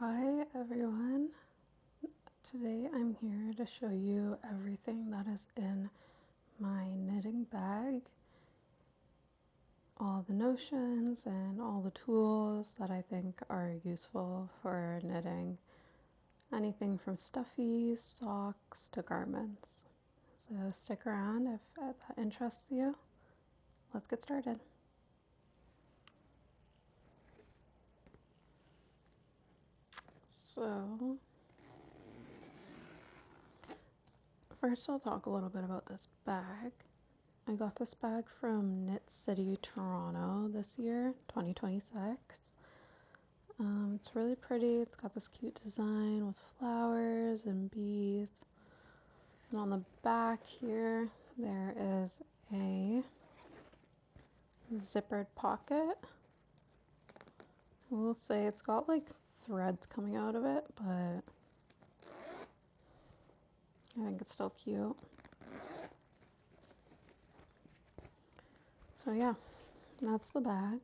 Hi everyone. Today I'm here to show you everything that is in my knitting bag. All the notions and all the tools that I think are useful for knitting. Anything from stuffies, socks to garments. So stick around if that interests you. Let's get started. So first I'll talk a little bit about this bag. I got this bag from Knit City, Toronto this year, 2026. It's really pretty. It's got this cute design with flowers and bees. And on the back here, there is a zippered pocket. I will say it's got like threads coming out of it, but I think it's still cute. So yeah, that's the bag.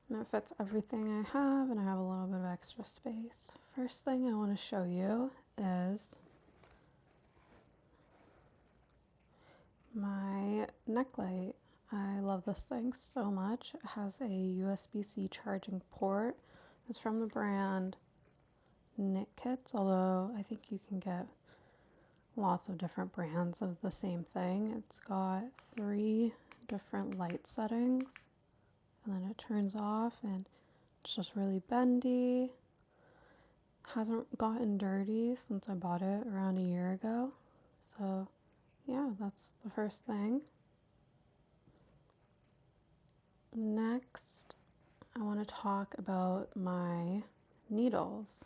And it fits everything I have, and I have a little bit of extra space. First thing I want to show you is my neck light. I love this thing so much. It has a USB-C charging port. It's from the brand Knit Kits, although I think you can get lots of different brands of the same thing. It's got 3 different light settings, and then it turns off, and it's just really bendy. Hasn't gotten dirty since I bought it around a year ago. So yeah, that's the first thing. Next, I want to talk about my needles.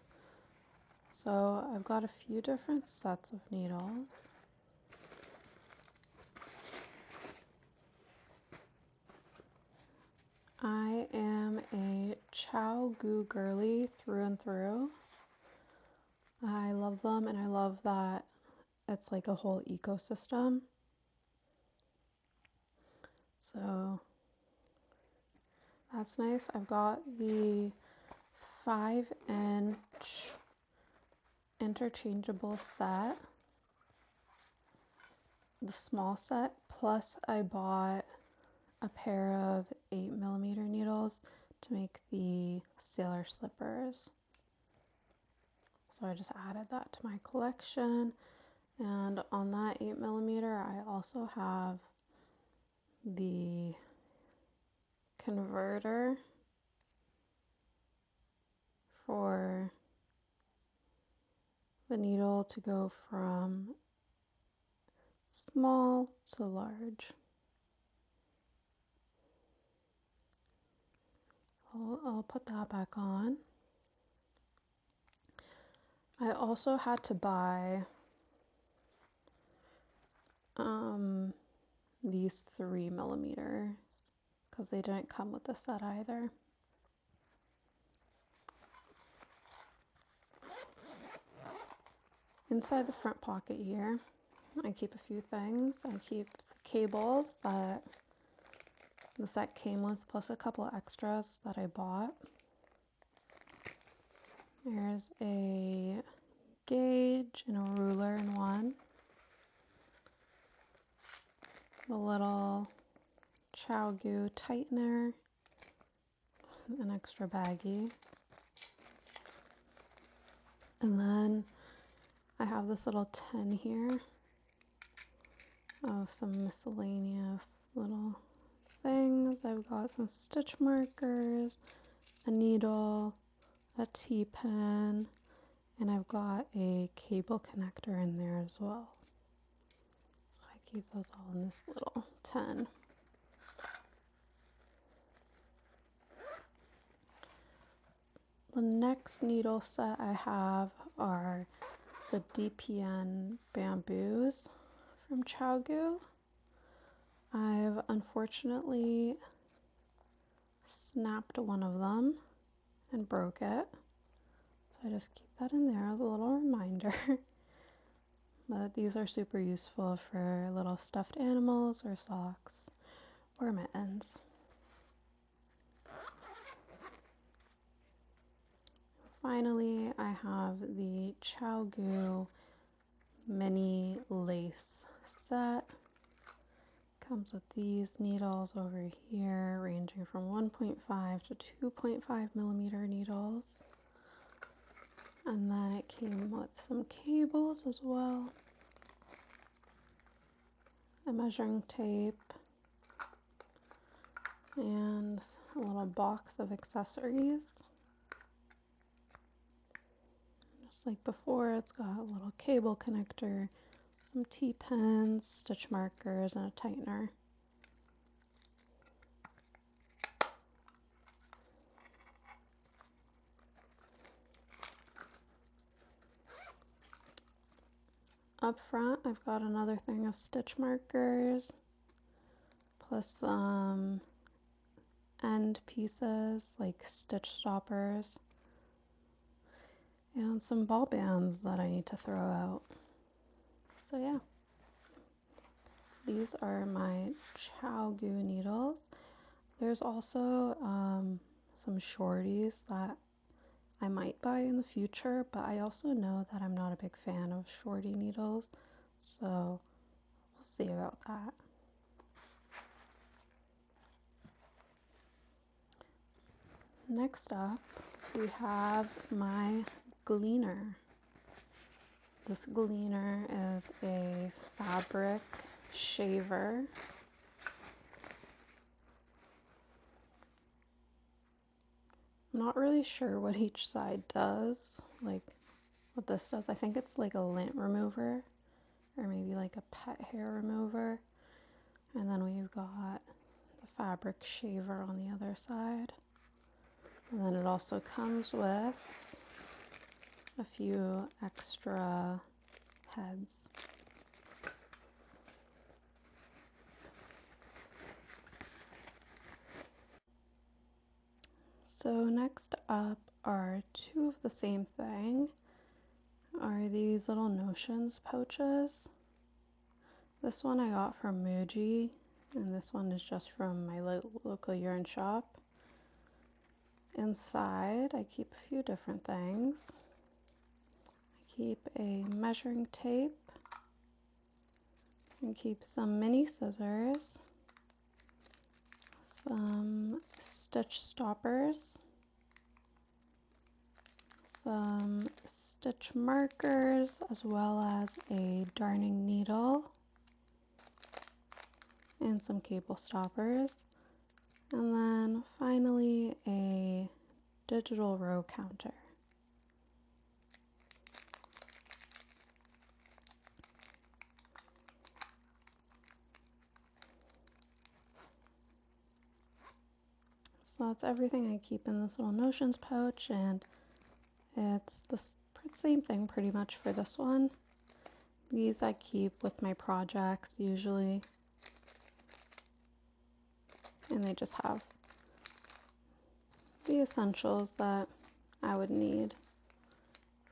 So I've got a few different sets of needles. I am a ChiaoGoo girly through and through. I love them, and I love that it's like a whole ecosystem. So that's nice. I've got the 5-inch interchangeable set, the small set, plus I bought a pair of 8mm needles to make the sailor slippers. So I just added that to my collection. And on that 8mm, I also have the converter for the needle to go from small to large. I'll put that back on. I also had to buy these 3mm because they didn't come with the set either. Inside the front pocket here, I keep a few things. I keep the cables that the set came with, plus a couple of extras that I bought. There's a gauge and a ruler in one. The little ChiaoGoo tightener, an extra baggie. And then I have this little tin here of some miscellaneous little things. I've got some stitch markers, a needle, a T-pen, and I've got a cable connector in there as well. So I keep those all in this little tin. The next needle set I have are the DPN bamboos from ChiaoGoo. I've unfortunately snapped one of them and broke it. So I just keep that in there as a little reminder. But these are super useful for little stuffed animals or socks or mittens. finally, I have the ChiaoGoo mini lace set. Comes with these needles over here, ranging from 1.5 to 2.5 millimeter needles. And then it came with some cables as well, a measuring tape, and a little box of accessories. Just like before, it's got a little cable connector, some T-pins, stitch markers, and a tightener. Up front, I've got another thing of stitch markers, plus some end pieces like stitch stoppers, and some ball bands that I need to throw out. So yeah, these are my ChiaoGoo needles. There's also some shorties that I might buy in the future, but I also know that I'm not a big fan of shorty needles, so we'll see about that. Next up, we have my gleaner. This gleaner is a fabric shaver. I'm not really sure what each side does, like what this does. I think it's like a lint remover, or maybe like a pet hair remover. And then we've got the fabric shaver on the other side. And then it also comes with a few extra heads. So next up are two of the same thing, are these little Notions pouches. This one I got from Muji, and this one is just from my local yarn shop. Inside, I keep a few different things. I keep a measuring tape, and keep some mini scissors, some stitch stoppers, some stitch markers, as well as a darning needle, and some cable stoppers, and then finally a digital row counter. So that's everything I keep in this little Notions pouch, and it's the same thing pretty much for this one. These I keep with my projects usually, and they just have the essentials that I would need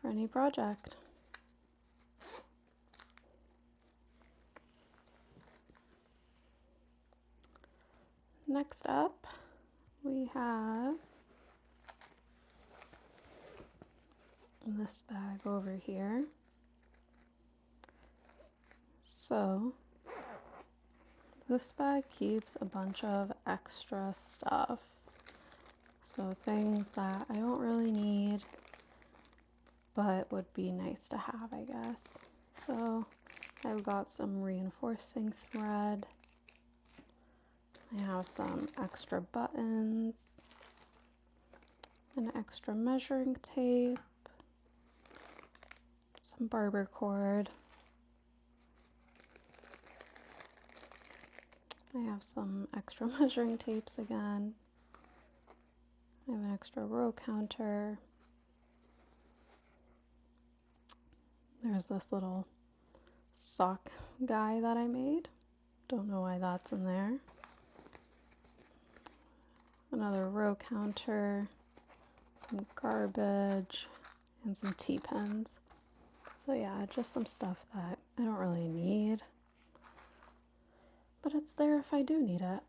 for any project. Next up, we have this bag over here. So this bag keeps a bunch of extra stuff. So things that I don't really need, but would be nice to have, I guess. So I've got some reinforcing thread. I have some extra buttons, an extra measuring tape, some barber cord. I have some extra measuring tapes again. I have an extra row counter. There's this little sock guy that I made. Don't know why that's in there. Another row counter, some garbage, and some T-pins. So yeah, just some stuff that I don't really need, but it's there if I do need it.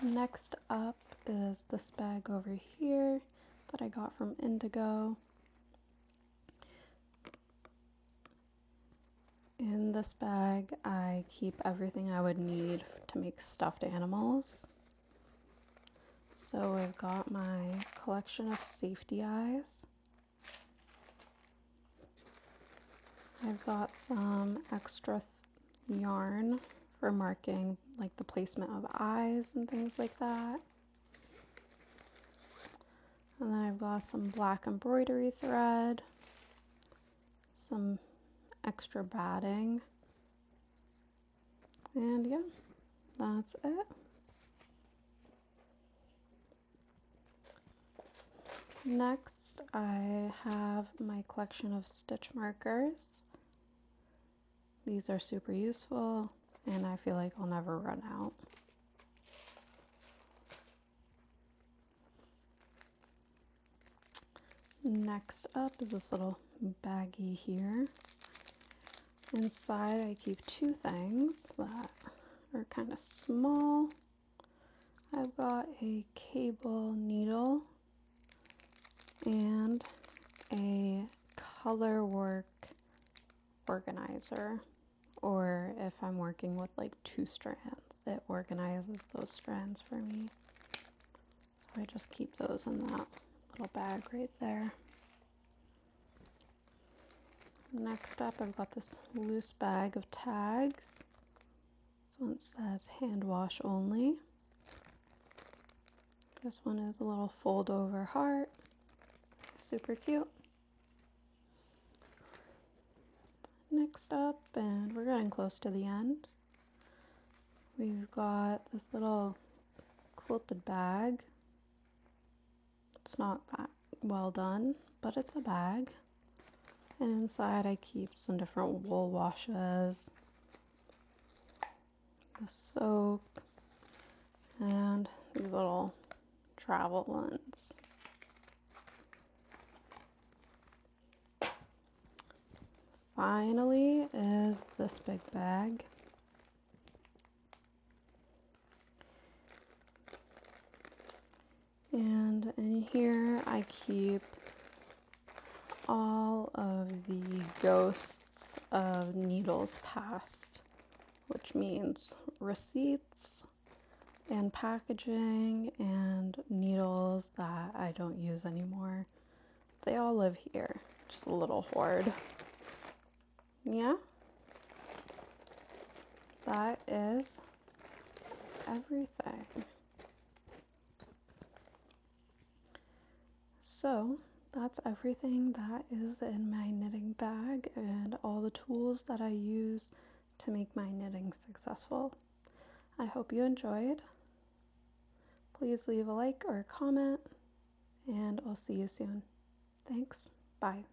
Next up is this bag over here. that I got from Indigo. In this bag, I keep everything I would need to make stuffed animals. So I've got my collection of safety eyes. I've got some extra yarn for marking like the placement of eyes and things like that. And then I've got some black embroidery thread, some extra batting, and yeah, that's it. Next, I have my collection of stitch markers. These are super useful, and I feel like I'll never run out. Next up is this little baggie here. Inside I keep two things that are kind of small. I've got a cable needle and a color work organizer, or if I'm working with like 2 strands, it organizes those strands for me. So I just keep those in that little bag right there. Next up, I've got this loose bag of tags. This one says hand wash only. This one is a little fold over heart. Super cute. Next up, and we're getting close to the end, we've got this little quilted bag. It's not that well done, but it's a bag. And inside I keep some different wool washes, the soak, and these little travel ones. Finally is this big bag. And in here I keep all of the ghosts of needles past, which means receipts and packaging and needles that I don't use anymore. They all live here, just a little hoard. Yeah, that is everything. So that's everything that is in my knitting bag and all the tools that I use to make my knitting successful. I hope you enjoyed. Please leave a like or a comment, and I'll see you soon. Thanks. Bye.